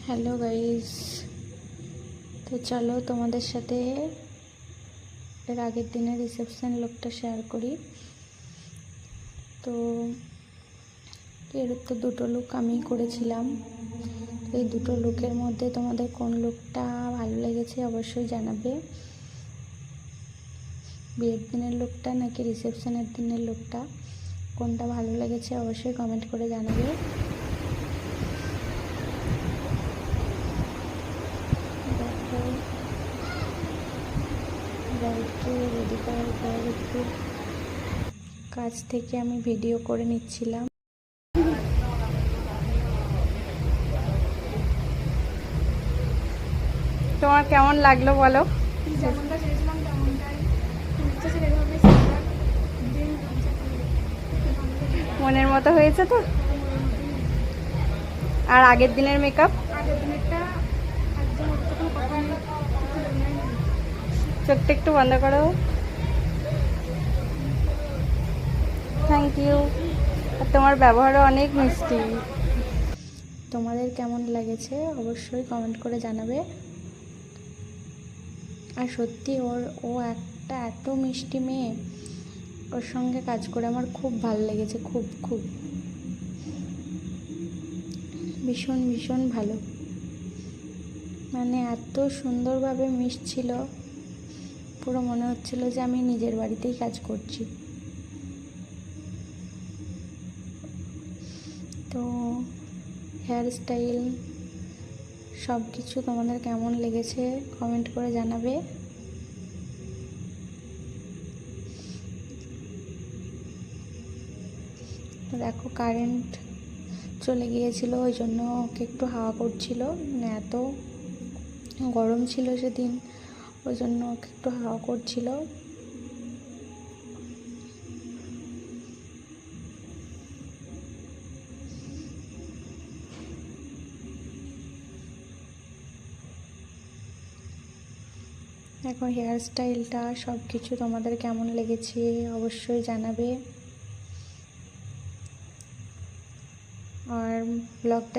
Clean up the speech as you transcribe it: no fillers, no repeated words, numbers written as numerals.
Hello guys, তো চলো তোমাদের সাথে এর আগের দিনের রিসেপশন লুকটা শেয়ার করি। তো এর তো দুটো লুক আমি করেছিলাম। এই দুটো লুকের মধ্যে তোমাদের কোন লুকটা ভালো লেগেছে অবশ্যই জানাবে। বিয়ের দিনের লুকটা নাকি রিসেপশনের দিনের লুকটা, কোনটা ভালো লেগেছে অবশ্যই কমেন্ট করে জানাবে। ব্রাইডকে রেডি করার পর একটু কাছ থেকে আমি ভিডিও করে নিচ্ছিলাম। তোমার কেমন লাগলো বলো? যেমনটা চেয়েছিলাম তেমনটাই মনের মতো হয়েছে তো? আর আগের দিনের মেকআপ? আগের দিনেরটা একদম ওরকম কথা নেই। চোখটা একটু বন্ধ করো। Thank you. আর তোমার ব্যবহারও অনেক মিষ্টি। তোমাদের কেমন লেগেছে অবশ্যই কমেন্ট করে জানাবে। আর সত্যি ও একটা এত মিষ্টি মেয়ে, ওর সঙ্গে কাজ করে আমার খুব ভালো লেগেছে, খুব খুব ভীষণ ভীষণ ভালো। মানে এত সুন্দরভাবে মিশছিল, পুরো মনে হচ্ছিল যে আমি নিজের বাড়িতেই কাজ করছি। তো হেয়ার স্টাইল সব কিছু তোমাদের কেমন লেগেছে কমেন্ট করে জানাবে। দেখো কারেন্ট চলে গিয়েছিল, ওই জন্য ওকে একটু হাওয়া করছিল, মানে এত গরম ছিল সেদিন, ওই জন্য ওকে একটু হাওয়া করছিল। দেখো হেয়ার স্টাইলটা সব কিছু তোমাদের কেমন লেগেছে অবশ্যই জানাবে। আর ব্লগটা